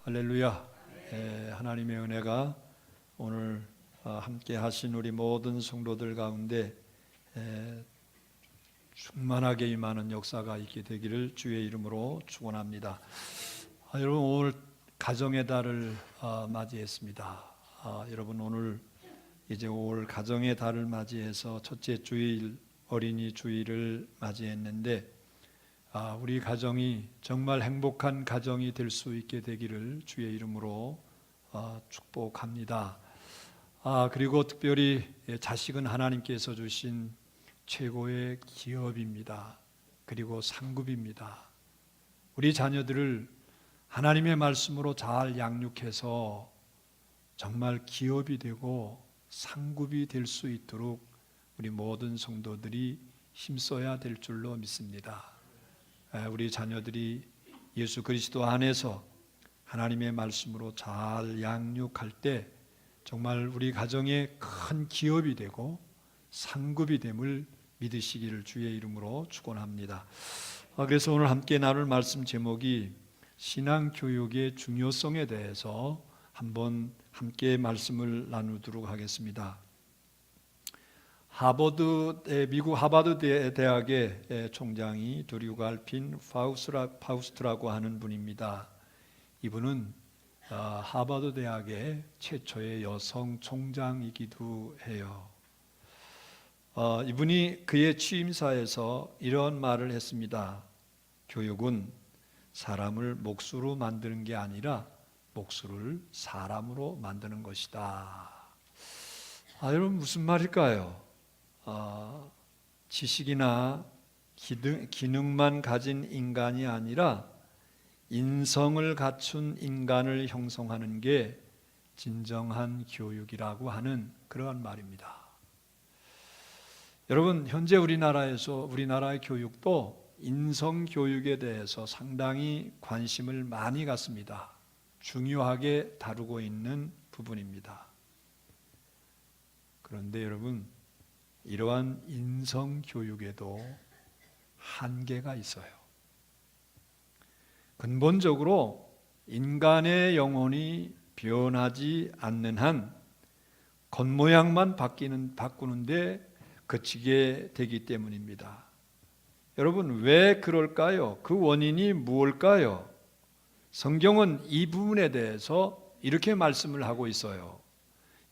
할렐루야. 하나님의 은혜가 오늘 함께 하신 우리 모든 성도들 가운데 충만하게 임하는 역사가 있게 되기를 주의 이름으로 축원합니다. 여러분, 오늘 가정의 달을 맞이했습니다. 여러분, 오늘 이제 올 가정의 달을 맞이해서 첫째 주일, 어린이 주일을 맞이했는데 우리 가정이 정말 행복한 가정이 될 수 있게 되기를 주의 이름으로 축복합니다. 그리고 특별히 자식은 하나님께서 주신 최고의 기업입니다. 그리고 상급입니다. 우리 자녀들을 하나님의 말씀으로 잘 양육해서 정말 기업이 되고 상급이 될 수 있도록 우리 모든 성도들이 힘써야 될 줄로 믿습니다. 우리 자녀들이 예수 그리스도 안에서 하나님의 말씀으로 잘 양육할 때 정말 우리 가정에 큰 기업이 되고 상급이 됨을 믿으시기를 주의 이름으로 축원합니다. 그래서 오늘 함께 나눌 말씀 제목이 신앙교육의 중요성에 대해서 한번 함께 말씀을 나누도록 하겠습니다. 미국 하버드 대학의 총장이 드류 갈핀 파우스트라고 하는 분입니다. 이분은 하버드 대학의 최초의 여성 총장이기도 해요. 이분이 그의 취임사에서 이런 말을 했습니다. 교육은 사람을 몫으로 만드는 게 아니라 몫을 사람으로 만드는 것이다. 여러분, 무슨 말일까요? 지식이나 기능만 가진 인간이 아니라 인성을 갖춘 인간을 형성하는 게 진정한 교육이라고 하는 그러한 말입니다. 여러분, 현재 우리나라의 교육도 인성 교육에 대해서 상당히 관심을 많이 갖습니다. 중요하게 다루고 있는 부분입니다. 그런데 여러분, 이러한 인성 교육에도 한계가 있어요. 근본적으로 인간의 영혼이 변하지 않는 한 겉모양만 바꾸는데 그치게 되기 때문입니다. 여러분, 왜 그럴까요? 그 원인이 무엇일까요? 성경은 이 부분에 대해서 이렇게 말씀을 하고 있어요.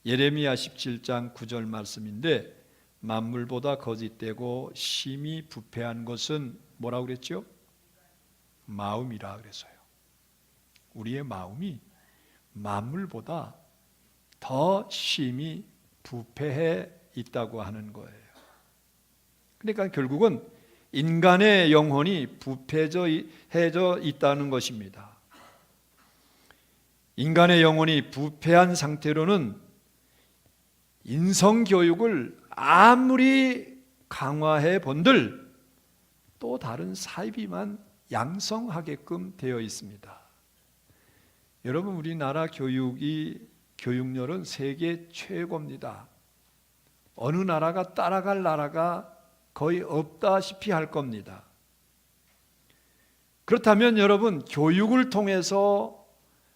예레미야 17장 9절 말씀인데, 만물보다 거짓되고 심히 부패한 것은 뭐라고 그랬죠? 마음이라 그랬어요. 우리의 마음이 만물보다 더 심히 부패해 있다고 하는 거예요. 그러니까 결국은 인간의 영혼이 부패해져 있다는 것입니다. 인간의 영혼이 부패한 상태로는 인성교육을 아무리 강화해 본들 또 다른 사이비만 양성하게끔 되어 있습니다. 여러분, 우리나라 교육열은 세계 최고입니다. 어느 나라가 따라갈 나라가 거의 없다시피 할 겁니다. 그렇다면 여러분, 교육을 통해서,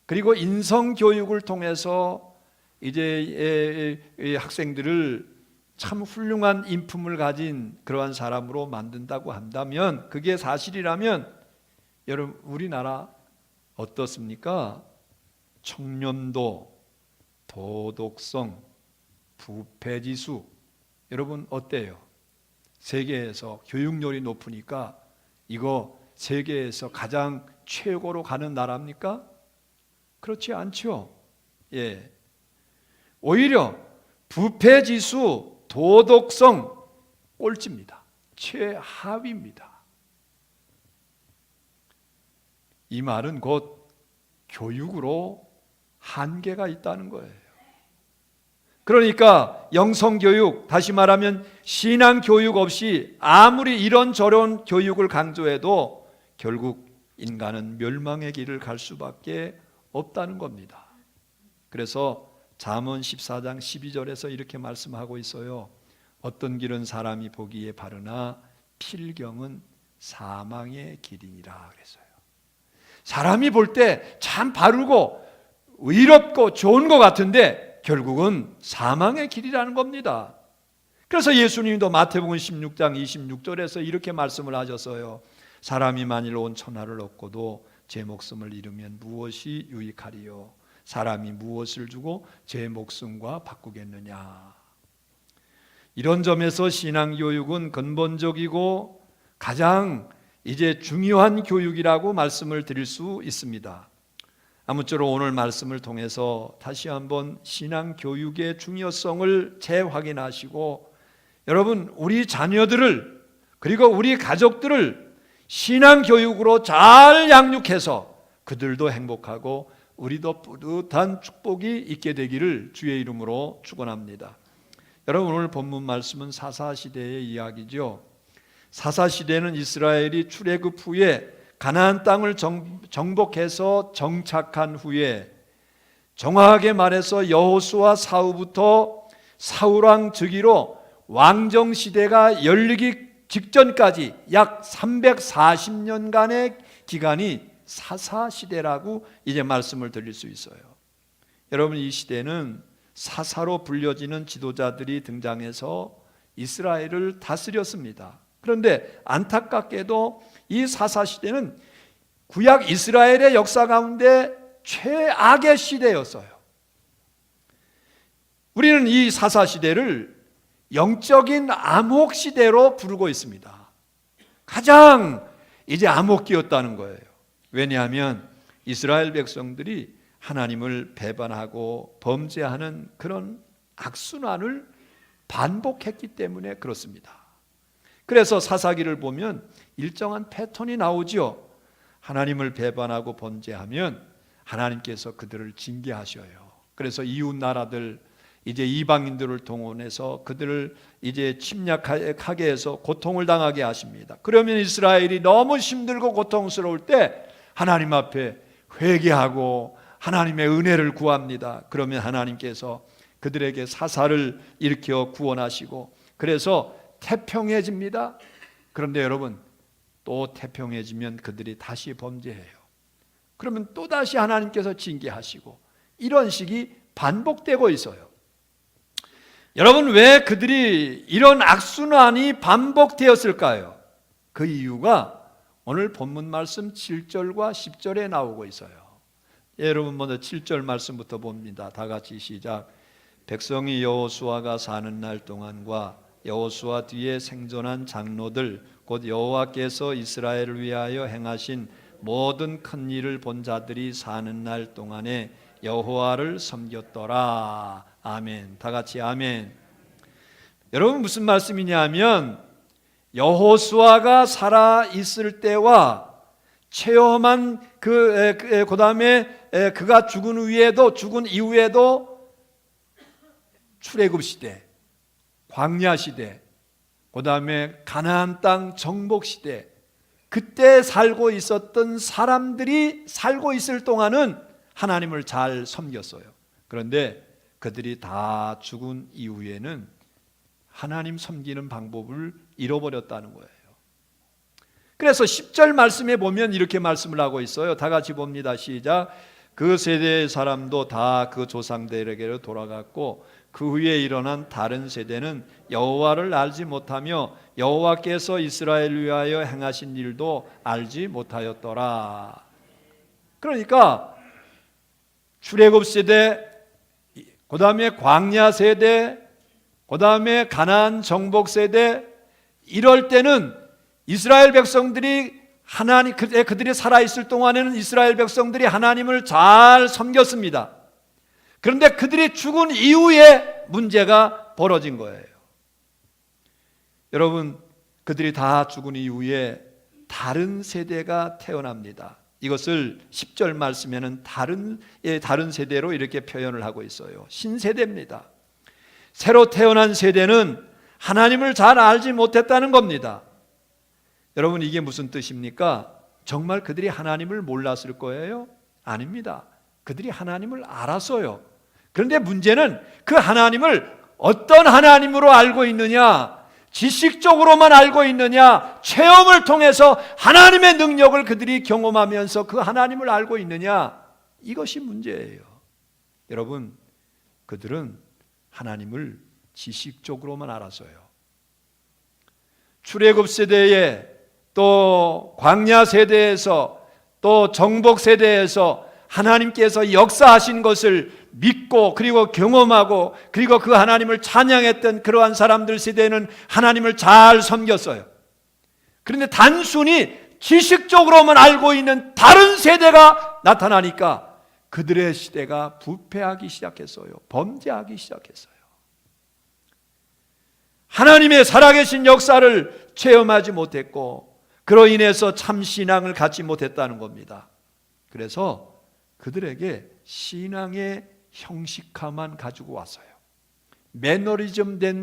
그리고 인성교육을 통해서 이제 학생들을 참 훌륭한 인품을 가진 그러한 사람으로 만든다고 한다면, 그게 사실이라면 여러분, 우리나라 어떻습니까? 청렴도, 도덕성, 부패지수, 여러분 어때요? 세계에서 교육열이 높으니까 이거 세계에서 가장 최고로 가는 나라입니까? 그렇지 않죠. 오히려 부패지수, 도덕성 꼴찌입니다. 최하위입니다. 이 말은 곧 교육으로 한계가 있다는 거예요. 그러니까 영성교육, 다시 말하면 신앙교육 없이 아무리 이런저런 교육을 강조해도 결국 인간은 멸망의 길을 갈 수밖에 없다는 겁니다. 그래서 잠언 14장 12절에서 이렇게 말씀하고 있어요. 어떤 길은 사람이 보기에 바르나 필경은 사망의 길이니라 그랬어요. 사람이 볼 때 참 바르고 의롭고 좋은 것 같은데 결국은 사망의 길이라는 겁니다. 그래서 예수님도 마태복음 16장 26절에서 이렇게 말씀을 하셨어요. 사람이 만일 온 천하를 얻고도 제 목숨을 잃으면 무엇이 유익하리요? 사람이 무엇을 주고 제 목숨과 바꾸겠느냐? 이런 점에서 신앙교육은 근본적이고 가장 이제 중요한 교육이라고 말씀을 드릴 수 있습니다. 아무쪼록 오늘 말씀을 통해서 다시 한번 신앙교육의 중요성을 재확인하시고 여러분, 우리 자녀들을 그리고 우리 가족들을 신앙교육으로 잘 양육해서 그들도 행복하고 우리도 뿌듯한 축복이 있게 되기를 주의 이름으로 축원합니다. 여러분, 오늘 본문 말씀은 사사시대의 이야기죠. 사사시대는 이스라엘이 출애굽 후에 가나안 땅을 정복해서 정착한 후에 정확하게 말해서 여호수아 사후부터 사울왕 즉위로 왕정시대가 열리기 직전까지 약 340년간의 기간이 사사시대라고 이제 말씀을 드릴 수 있어요. 여러분, 이 시대는 사사로 불려지는 지도자들이 등장해서 이스라엘을 다스렸습니다. 그런데 안타깝게도 이 사사시대는 구약 이스라엘의 역사 가운데 최악의 시대였어요. 우리는 이 사사시대를 영적인 암흑시대로 부르고 있습니다. 가장 이제 암흑기였다는 거예요. 왜냐하면 이스라엘 백성들이 하나님을 배반하고 범죄하는 그런 악순환을 반복했기 때문에 그렇습니다. 그래서 사사기를 보면 일정한 패턴이 나오죠. 하나님을 배반하고 범죄하면 하나님께서 그들을 징계하셔요. 그래서 이웃 나라들 이제 이방인들을 동원해서 그들을 이제 침략하게 해서 고통을 당하게 하십니다. 그러면 이스라엘이 너무 힘들고 고통스러울 때 하나님 앞에 회개하고 하나님의 은혜를 구합니다. 그러면 하나님께서 그들에게 사사를 일으켜 구원하시고 그래서 태평해집니다. 그런데 여러분, 또 태평해지면 그들이 다시 범죄해요. 그러면 또다시 하나님께서 징계하시고 이런 식이 반복되고 있어요. 여러분, 왜 그들이 이런 악순환이 반복되었을까요? 그 이유가 오늘 본문 말씀 7절과 10절에 나오고 있어요. 여러분, 먼저 7절 말씀부터 봅니다. 다 같이 시작. 백성이 여호수아가 사는 날 동안과 여호수아 뒤에 생존한 장로들 곧 여호와께서 이스라엘을 위하여 행하신 모든 큰 일을 본 자들이 사는 날 동안에 여호와를 섬겼더라. 아멘. 다 같이 아멘. 여러분, 무슨 말씀이냐면 여호수아가 살아 있을 때와 체험한 그다음에 그가 죽은 이후에도 출애굽 시대, 광야 시대, 그다음에 가나안 땅 정복 시대, 그때 살고 있었던 사람들이 살고 있을 동안은 하나님을 잘 섬겼어요. 그런데 그들이 다 죽은 이후에는 하나님 섬기는 방법을 잃어버렸다는 거예요. 그래서 10절 말씀에 보면 이렇게 말씀을 하고 있어요. 다 같이 봅니다. 시작. 그 세대의 사람도 다 그 조상들에게로 돌아갔고 그 후에 일어난 다른 세대는 여호와를 알지 못하며 여호와께서 이스라엘을 위하여 행하신 일도 알지 못하였더라. 그러니까 출애굽 세대, 그 다음에 광야 세대, 그 다음에 가나안 정복 세대, 이럴 때는 이스라엘 백성들이 그들이 살아있을 동안에는 이스라엘 백성들이 하나님을 잘 섬겼습니다. 그런데 그들이 죽은 이후에 문제가 벌어진 거예요. 여러분, 그들이 다 죽은 이후에 다른 세대가 태어납니다. 이것을 10절 말씀에는 다른 세대로 이렇게 표현을 하고 있어요. 신세대입니다. 새로 태어난 세대는 하나님을 잘 알지 못했다는 겁니다. 여러분, 이게 무슨 뜻입니까? 정말 그들이 하나님을 몰랐을 거예요? 아닙니다. 그들이 하나님을 알았어요. 그런데 문제는 그 하나님을 어떤 하나님으로 알고 있느냐? 지식적으로만 알고 있느냐, 체험을 통해서 하나님의 능력을 그들이 경험하면서 그 하나님을 알고 있느냐, 이것이 문제예요. 여러분, 그들은 하나님을 지식적으로만 알아서요. 출애굽 세대에, 또 광야 세대에서, 또 정복 세대에서 하나님께서 역사하신 것을 믿고 그리고 경험하고 그리고 그 하나님을 찬양했던 그러한 사람들 세대는 하나님을 잘 섬겼어요. 그런데 단순히 지식적으로만 알고 있는 다른 세대가 나타나니까 그들의 시대가 부패하기 시작했어요. 범죄하기 시작했어요. 하나님의 살아계신 역사를 체험하지 못했고 그로 인해서 참 신앙을 갖지 못했다는 겁니다. 그래서 그들에게 신앙의 형식화만 가지고 왔어요. 매너리즘화된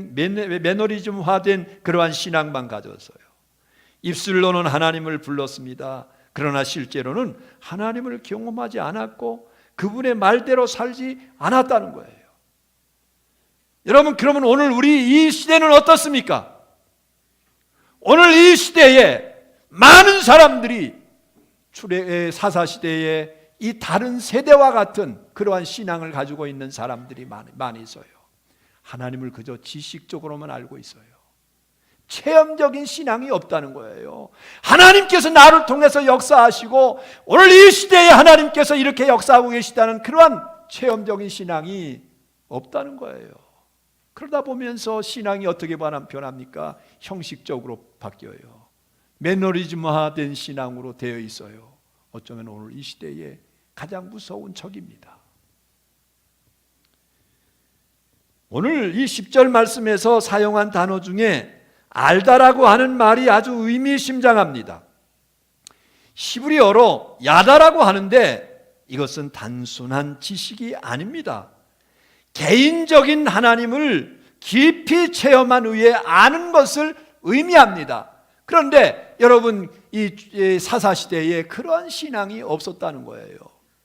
그러한 신앙만 가졌어요. 입술로는 하나님을 불렀습니다. 그러나 실제로는 하나님을 경험하지 않았고 그분의 말대로 살지 않았다는 거예요. 여러분, 그러면 오늘 우리 이 시대는 어떻습니까? 오늘 이 시대에 많은 사람들이 사사시대에 이 다른 세대와 같은 그러한 신앙을 가지고 있는 사람들이 많이 있어요. 하나님을 그저 지식적으로만 알고 있어요. 체험적인 신앙이 없다는 거예요. 하나님께서 나를 통해서 역사하시고 오늘 이 시대에 하나님께서 이렇게 역사하고 계시다는 그러한 체험적인 신앙이 없다는 거예요. 그러다 보면서 신앙이 어떻게 변합니까? 형식적으로 바뀌어요. 매너리즘화된 신앙으로 되어 있어요. 어쩌면 오늘 이 시대에 가장 무서운 적입니다. 오늘 이 10절 말씀에서 사용한 단어 중에 알다라고 하는 말이 아주 의미심장합니다. 히브리어로 야다라고 하는데 이것은 단순한 지식이 아닙니다. 개인적인 하나님을 깊이 체험한 후에 아는 것을 의미합니다. 그런데 여러분, 이 사사시대에 그러한 신앙이 없었다는 거예요.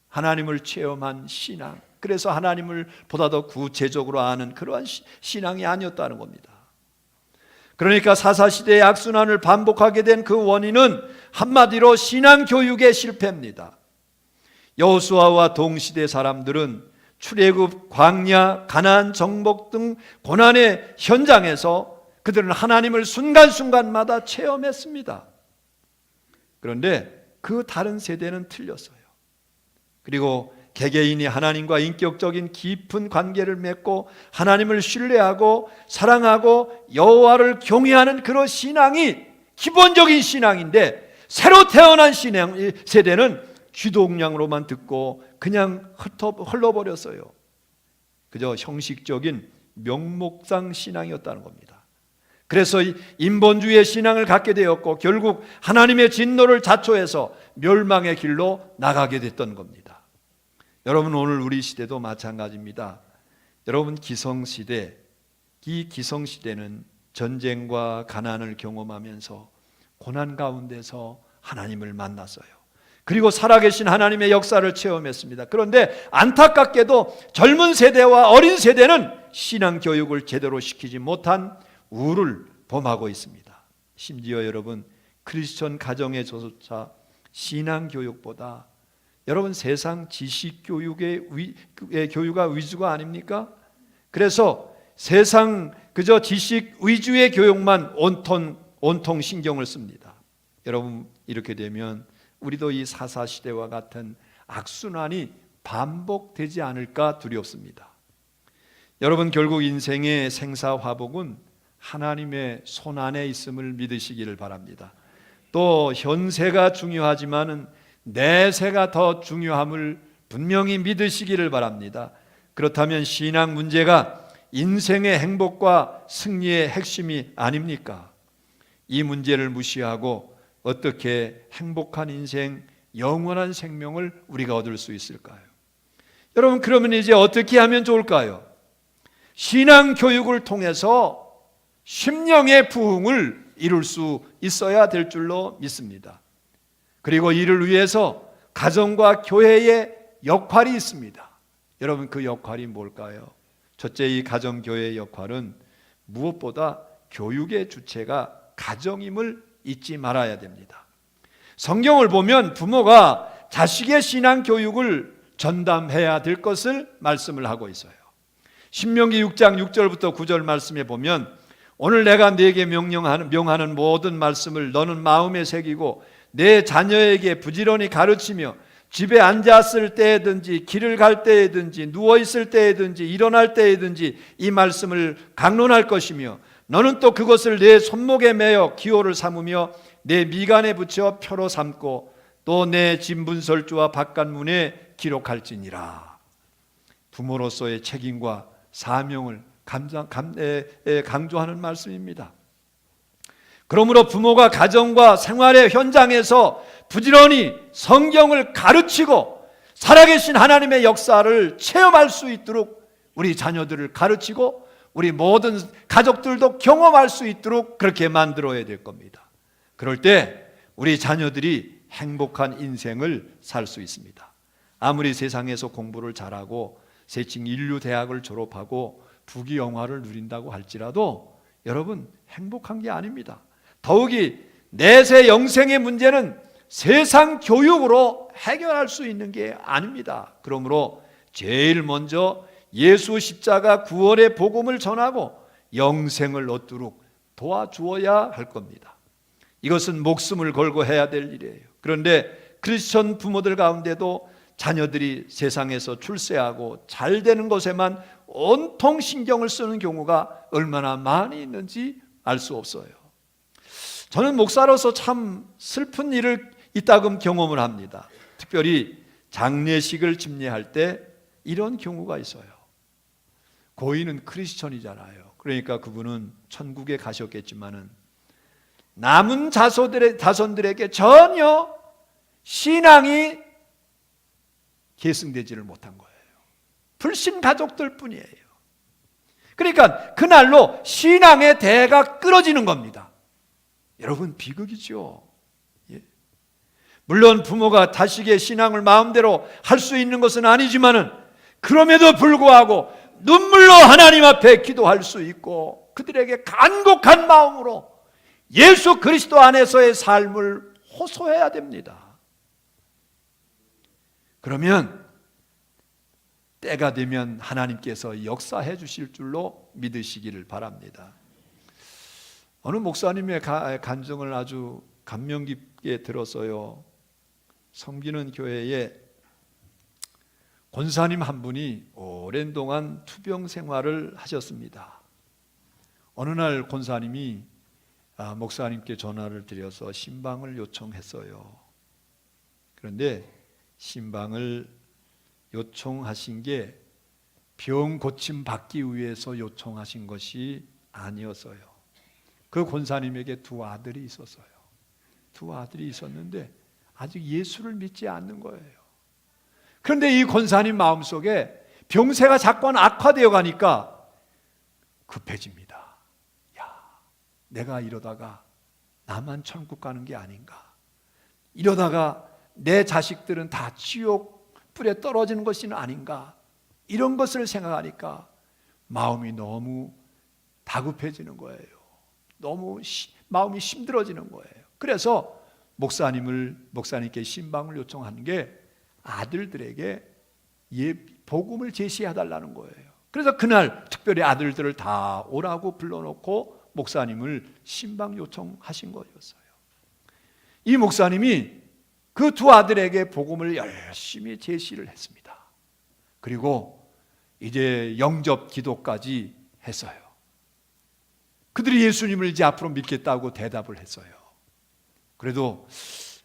하나님을 체험한 신앙, 그래서 하나님을 보다 더 구체적으로 아는 그러한 신앙이 아니었다는 겁니다. 그러니까 사사시대의 악순환을 반복하게 된 그 원인은 한마디로 신앙교육의 실패입니다. 여호수아와 동시대 사람들은 출애굽, 광야, 가나안 정복 등 고난의 현장에서 그들은 하나님을 순간순간마다 체험했습니다. 그런데 그 다른 세대는 틀렸어요. 그리고 개개인이 하나님과 인격적인 깊은 관계를 맺고 하나님을 신뢰하고 사랑하고 여호와를 경외하는 그런 신앙이 기본적인 신앙인데, 새로 태어난 신앙 세대는 귀동냥으로만 듣고 그냥 흘러버렸어요. 그저 형식적인 명목상 신앙이었다는 겁니다. 그래서 인본주의의 신앙을 갖게 되었고 결국 하나님의 진노를 자초해서 멸망의 길로 나가게 됐던 겁니다. 여러분, 오늘 우리 시대도 마찬가지입니다. 여러분, 기성시대, 이 기성시대는 전쟁과 가난을 경험하면서 고난 가운데서 하나님을 만났어요. 그리고 살아계신 하나님의 역사를 체험했습니다. 그런데 안타깝게도 젊은 세대와 어린 세대는 신앙 교육을 제대로 시키지 못한 우를 범하고 있습니다. 심지어 여러분, 크리스천 가정에서조차 신앙 교육보다 여러분 세상 지식 교육의 교육가 위주가 아닙니까? 그래서 세상 그저 지식 위주의 교육만 온통 신경을 씁니다. 여러분, 이렇게 되면 우리도 이 사사시대와 같은 악순환이 반복되지 않을까 두렵습니다. 여러분, 결국 인생의 생사화복은 하나님의 손 안에 있음을 믿으시기를 바랍니다. 또 현세가 중요하지만은 내세가 더 중요함을 분명히 믿으시기를 바랍니다. 그렇다면 신앙 문제가 인생의 행복과 승리의 핵심이 아닙니까? 이 문제를 무시하고 어떻게 행복한 인생, 영원한 생명을 우리가 얻을 수 있을까요? 여러분, 그러면 이제 어떻게 하면 좋을까요? 신앙 교육을 통해서 심령의 부흥을 이룰 수 있어야 될 줄로 믿습니다. 그리고 이를 위해서 가정과 교회의 역할이 있습니다. 여러분, 그 역할이 뭘까요? 첫째, 이 가정교회의 역할은 무엇보다 교육의 주체가 가정임을 잊지 말아야 됩니다. 성경을 보면 부모가 자식의 신앙 교육을 전담해야 될 것을 말씀을 하고 있어요. 신명기 6장 6절부터 9절 말씀에 보면 오늘 내가 네게 명하는 모든 말씀을 너는 마음에 새기고 내 자녀에게 부지런히 가르치며 집에 앉았을 때에든지 길을 갈 때에든지 누워있을 때에든지 일어날 때에든지 이 말씀을 강론할 것이며 너는 또 그것을 내 손목에 매어 기호를 삼으며 내 미간에 붙여 표로 삼고 또 내 집 문설주와 바깥문에 기록할지니라. 부모로서의 책임과 사명을 강조하는 말씀입니다. 그러므로 부모가 가정과 생활의 현장에서 부지런히 성경을 가르치고 살아계신 하나님의 역사를 체험할 수 있도록 우리 자녀들을 가르치고 우리 모든 가족들도 경험할 수 있도록 그렇게 만들어야 될 겁니다. 그럴 때 우리 자녀들이 행복한 인생을 살 수 있습니다. 아무리 세상에서 공부를 잘하고 세칭 인류 대학을 졸업하고 부귀영화를 누린다고 할지라도 여러분 행복한 게 아닙니다. 더욱이 내세 영생의 문제는 세상 교육으로 해결할 수 있는 게 아닙니다. 그러므로 제일 먼저 예수 십자가 구원의 복음을 전하고 영생을 얻도록 도와주어야 할 겁니다. 이것은 목숨을 걸고 해야 될 일이에요. 그런데 크리스천 부모들 가운데도 자녀들이 세상에서 출세하고 잘 되는 것에만 온통 신경을 쓰는 경우가 얼마나 많이 있는지 알 수 없어요. 저는 목사로서 참 슬픈 일을 이따금 경험을 합니다. 특별히 장례식을 집례할 때 이런 경우가 있어요. 고인은 크리스천이잖아요. 그러니까 그분은 천국에 가셨겠지만은 남은 자손들에게 전혀 신앙이 계승되지를 못한 거예요. 불신 가족들 뿐이에요. 그러니까 그날로 신앙의 대가 끊어지는 겁니다. 여러분 비극이죠. 예. 물론 부모가 자식의 신앙을 마음대로 할 수 있는 것은 아니지만은 그럼에도 불구하고 눈물로 하나님 앞에 기도할 수 있고 그들에게 간곡한 마음으로 예수 그리스도 안에서의 삶을 호소해야 됩니다. 그러면 때가 되면 하나님께서 역사해 주실 줄로 믿으시기를 바랍니다. 어느 목사님의 간증을 아주 감명 깊게 들었어요. 섬기는 교회에 권사님 한 분이 오랜 동안 투병 생활을 하셨습니다. 어느 날 권사님이 목사님께 전화를 드려서 신방을 요청했어요. 그런데 신방을 요청하신 게 병 고침 받기 위해서 요청하신 것이 아니었어요. 그 권사님에게 두 아들이 있었어요. 두 아들이 있었는데 아직 예수를 믿지 않는 거예요. 그런데 이 권사님 마음속에 병세가 자꾸 악화되어 가니까 급해집니다. 야, 내가 이러다가 나만 천국 가는 게 아닌가? 이러다가 내 자식들은 다 지옥 불에 떨어지는 것이 아닌가? 이런 것을 생각하니까 마음이 너무 다급해지는 거예요. 너무 마음이 힘들어지는 거예요. 그래서 목사님께 신방을 요청하는 게 아들들에게 복음을 제시해달라는 거예요. 그래서 그날 특별히 아들들을 다 오라고 불러놓고 목사님을 신방 요청하신 거였어요. 이 목사님이 그 두 아들에게 복음을 열심히 제시를 했습니다. 그리고 이제 영접 기도까지 했어요. 그들이 예수님을 이제 앞으로 믿겠다고 대답을 했어요. 그래도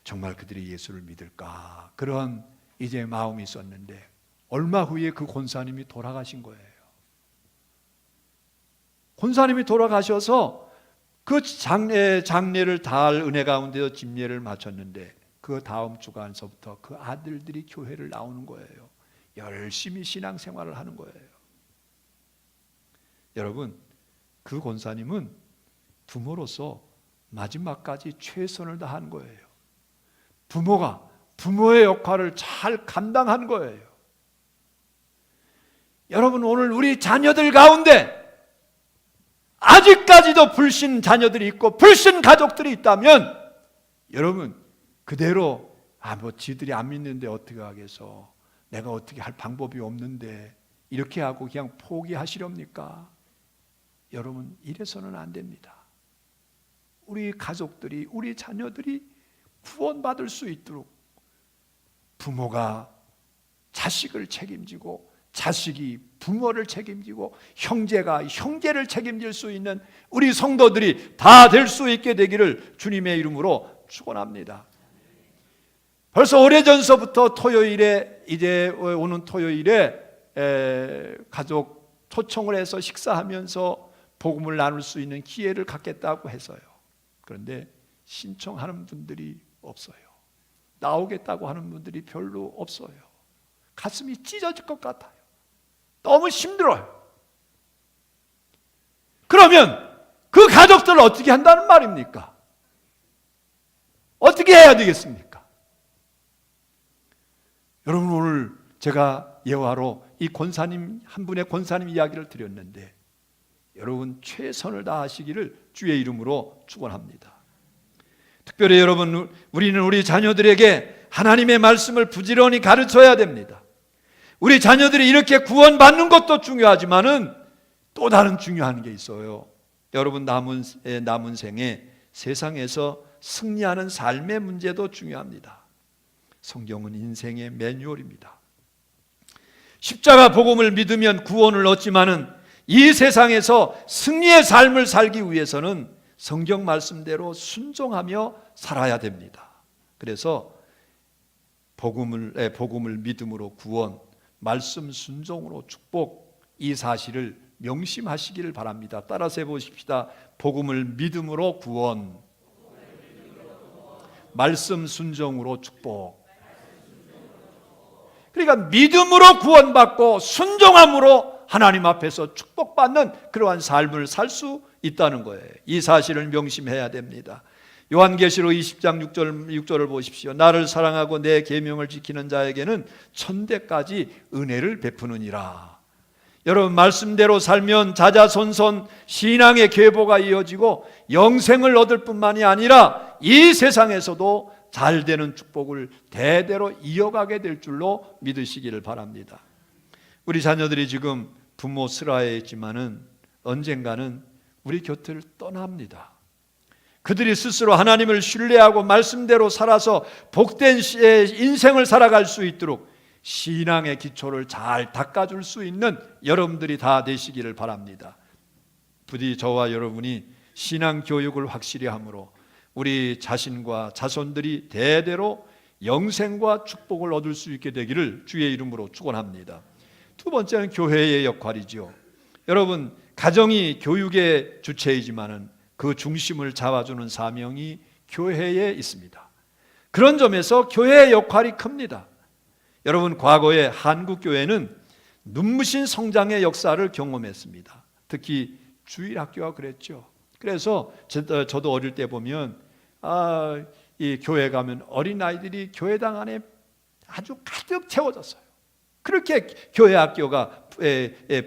정말 그들이 예수를 믿을까 그런 이제 마음이 있었는데 얼마 후에 그 권사님이 돌아가신 거예요. 권사님이 돌아가셔서 그 장례를 다 은혜 가운데서 집례를 마쳤는데 그 다음 주간서부터 그 아들들이 교회를 나오는 거예요. 열심히 신앙생활을 하는 거예요. 여러분, 그 권사님은 부모로서 마지막까지 최선을 다한 거예요. 부모가 부모의 역할을 잘 감당한 거예요. 여러분, 오늘 우리 자녀들 가운데 아직까지도 불신 자녀들이 있고 불신 가족들이 있다면 여러분 그대로 뭐 지들이 안 믿는데 어떻게 하겠어, 내가 어떻게 할 방법이 없는데 이렇게 하고 그냥 포기하시렵니까? 여러분 이래서는 안 됩니다. 우리 가족들이, 우리 자녀들이 구원받을 수 있도록 부모가 자식을 책임지고 자식이 부모를 책임지고 형제가 형제를 책임질 수 있는 우리 성도들이 다 될 수 있게 되기를 주님의 이름으로 축원합니다. 벌써 오래전서부터 토요일에, 이제 오는 토요일에 가족 초청을 해서 식사하면서 복음을 나눌 수 있는 기회를 갖겠다고 해서요. 그런데 신청하는 분들이 없어요. 나오겠다고 하는 분들이 별로 없어요. 가슴이 찢어질 것 같아요. 너무 힘들어요. 그러면 그 가족들을 어떻게 한다는 말입니까? 어떻게 해야 되겠습니까? 여러분 오늘 제가 예화로 이 권사님, 한 분의 권사님 이야기를 드렸는데 여러분 최선을 다하시기를 주의 이름으로 축원합니다. 특별히 여러분 우리는 우리 자녀들에게 하나님의 말씀을 부지런히 가르쳐야 됩니다. 우리 자녀들이 이렇게 구원받는 것도 중요하지만은 또 다른 중요한 게 있어요. 여러분 남은 생에 세상에서 승리하는 삶의 문제도 중요합니다. 성경은 인생의 매뉴얼입니다. 십자가 복음을 믿으면 구원을 얻지만은 이 세상에서 승리의 삶을 살기 위해서는 성경 말씀대로 순종하며 살아야 됩니다. 그래서 복음을 믿음으로 구원, 말씀 순종으로 축복, 이 사실을 명심하시기를 바랍니다. 따라서 해보십시다. 복음을 믿음으로 구원, 말씀 순종으로 축복. 그러니까 믿음으로 구원받고 순종함으로 하나님 앞에서 축복받는 그러한 삶을 살 수 있다는 거예요. 이 사실을 명심해야 됩니다. 요한계시록 20장 6절을 보십시오. 나를 사랑하고 내 계명을 지키는 자에게는 천대까지 은혜를 베푸느니라. 여러분 말씀대로 살면 자자손손 신앙의 계보가 이어지고 영생을 얻을 뿐만이 아니라 이 세상에서도 잘 되는 축복을 대대로 이어가게 될 줄로 믿으시기를 바랍니다. 우리 자녀들이 지금 부모 슬하에 있지만은 언젠가는 우리 곁을 떠납니다. 그들이 스스로 하나님을 신뢰하고 말씀대로 살아서 복된 인생을 살아갈 수 있도록 신앙의 기초를 잘 닦아줄 수 있는 여러분들이 다 되시기를 바랍니다. 부디 저와 여러분이 신앙 교육을 확실히 함으로 우리 자신과 자손들이 대대로 영생과 축복을 얻을 수 있게 되기를 주의 이름으로 축원합니다. 두 번째는 교회의 역할이죠. 여러분 가정이 교육의 주체이지만은 그 중심을 잡아주는 사명이 교회에 있습니다. 그런 점에서 교회의 역할이 큽니다. 여러분 과거에 한국 교회는 눈부신 성장의 역사를 경험했습니다. 특히 주일학교가 그랬죠. 그래서 저도 어릴 때 보면 이 교회 가면 어린아이들이 교회당 안에 아주 가득 채워졌어요. 그렇게 교회 학교가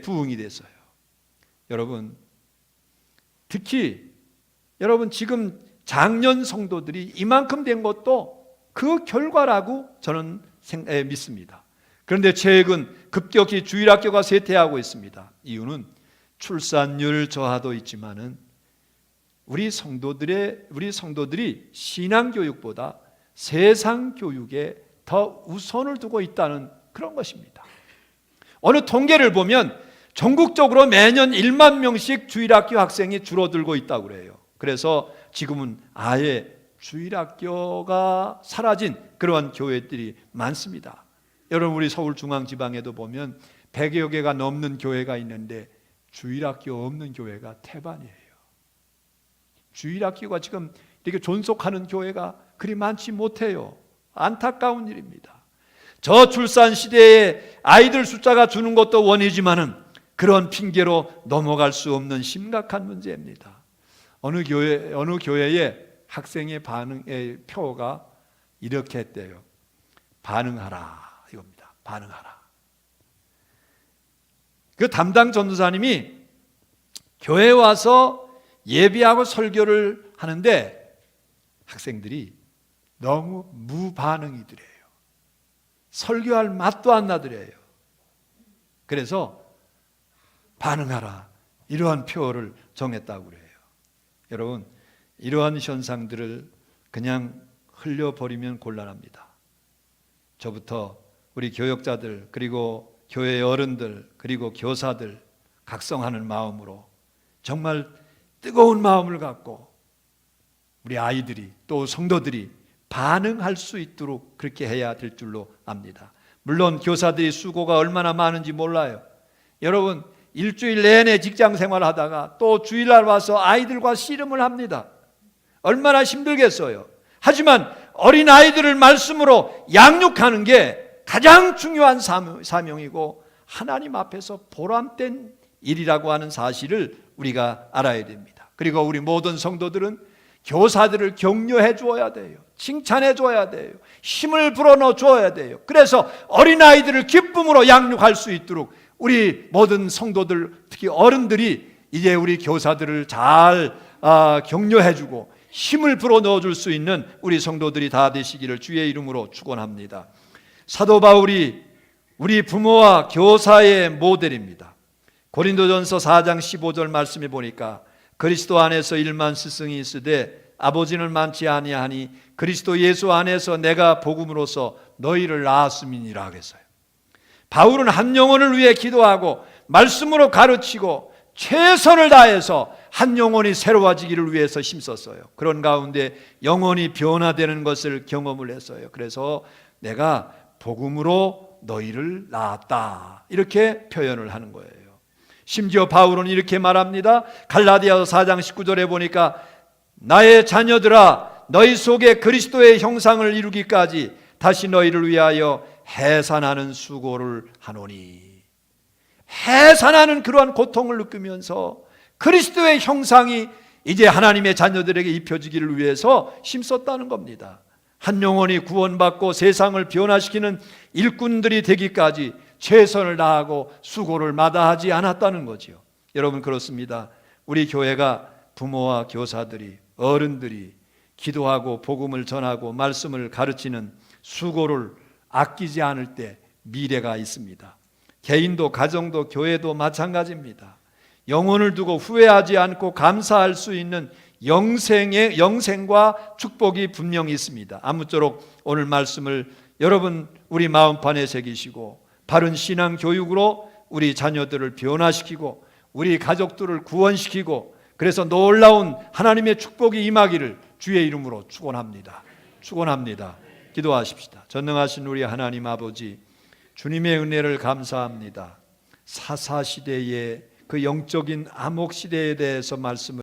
부흥이 됐어요. 여러분 특히 여러분 지금 장년 성도들이 이만큼 된 것도 그 결과라고 저는 믿습니다. 그런데 최근 급격히 주일학교가 쇠퇴하고 있습니다. 이유는 출산율 저하도 있지만은 우리 성도들이 신앙 교육보다 세상 교육에 더 우선을 두고 있다는 그런 것입니다. 어느 통계를 보면 전국적으로 매년 1만 명씩 주일학교 학생이 줄어들고 있다고 그래요. 그래서 지금은 아예 주일학교가 사라진 그러한 교회들이 많습니다. 여러분 우리 서울중앙지방에도 보면 100여 개가 넘는 교회가 있는데 주일학교 없는 교회가 태반이에요. 주일학교가 지금 이렇게 존속하는 교회가 그리 많지 못해요. 안타까운 일입니다. 저출산 시대에 아이들 숫자가 주는 것도 원이지만은 그런 핑계로 넘어갈 수 없는 심각한 문제입니다. 어느 교회의 학생의 반응의 표가 이렇게 했대요. 반응하라 이겁니다. 반응하라. 그 담당 전도사님이 교회에 와서 예배하고 설교를 하는데 학생들이 너무 무반응이더래요. 설교할 맛도 안 나더래요. 그래서 반응하라, 이러한 표어를 정했다고 그래요. 여러분, 이러한 현상들을 그냥 흘려버리면 곤란합니다. 저부터 우리 교역자들, 그리고 교회 어른들, 그리고 교사들 각성하는 마음으로 정말 뜨거운 마음을 갖고 우리 아이들이 또 성도들이 반응할 수 있도록 그렇게 해야 될 줄로 압니다. 물론 교사들이 수고가 얼마나 많은지 몰라요. 여러분, 일주일 내내 직장 생활하다가 또 주일날 와서 아이들과 씨름을 합니다. 얼마나 힘들겠어요. 하지만 어린 아이들을 말씀으로 양육하는 게 가장 중요한 사명이고 하나님 앞에서 보람된 일이라고 하는 사실을 우리가 알아야 됩니다. 그리고 우리 모든 성도들은 교사들을 격려해 주어야 돼요. 칭찬해 줘야 돼요. 힘을 불어넣어 줘야 돼요. 그래서 어린아이들을 기쁨으로 양육할 수 있도록 우리 모든 성도들, 특히 어른들이 이제 우리 교사들을 잘 격려해 주고 힘을 불어넣어 줄 수 있는 우리 성도들이 다 되시기를 주의 이름으로 축원합니다. 사도 바울이 우리 부모와 교사의 모델입니다. 고린도전서 4장 15절 말씀해 보니까 그리스도 안에서 일만 스승이 있으되 아버지는 많지 아니하니 그리스도 예수 안에서 내가 복음으로써 너희를 낳았음이니라 하겠어요. 바울은 한 영혼을 위해 기도하고 말씀으로 가르치고 최선을 다해서 한 영혼이 새로워지기를 위해서 힘썼어요. 그런 가운데 영혼이 변화되는 것을 경험을 했어요. 그래서 내가 복음으로 너희를 낳았다, 이렇게 표현을 하는 거예요. 심지어 바울은 이렇게 말합니다. 갈라디아서 4장 19절에 보니까 나의 자녀들아 너희 속에 그리스도의 형상을 이루기까지 다시 너희를 위하여 해산하는 수고를 하노니, 해산하는 그러한 고통을 느끼면서 그리스도의 형상이 이제 하나님의 자녀들에게 입혀지기를 위해서 힘썼다는 겁니다. 한 영혼이 구원받고 세상을 변화시키는 일꾼들이 되기까지 최선을 다하고 수고를 마다하지 않았다는 거죠. 여러분, 그렇습니다. 우리 교회가 부모와 교사들이, 어른들이 기도하고 복음을 전하고 말씀을 가르치는 수고를 아끼지 않을 때 미래가 있습니다. 개인도 가정도 교회도 마찬가지입니다. 영혼을 두고 후회하지 않고 감사할 수 있는 영생과 축복이 분명히 있습니다. 아무쪼록 오늘 말씀을 여러분 우리 마음판에 새기시고 바른 신앙 교육으로 우리 자녀들을 변화시키고 우리 가족들을 구원시키고 그래서 놀라운 하나님의 축복이 임하기를 주의 이름으로 축원합니다. 축원합니다. 기도하십시다. 전능하신 우리 하나님 아버지, 주님의 은혜를 감사합니다. 사사시대의 그 영적인 암흑시대에 대해서 말씀을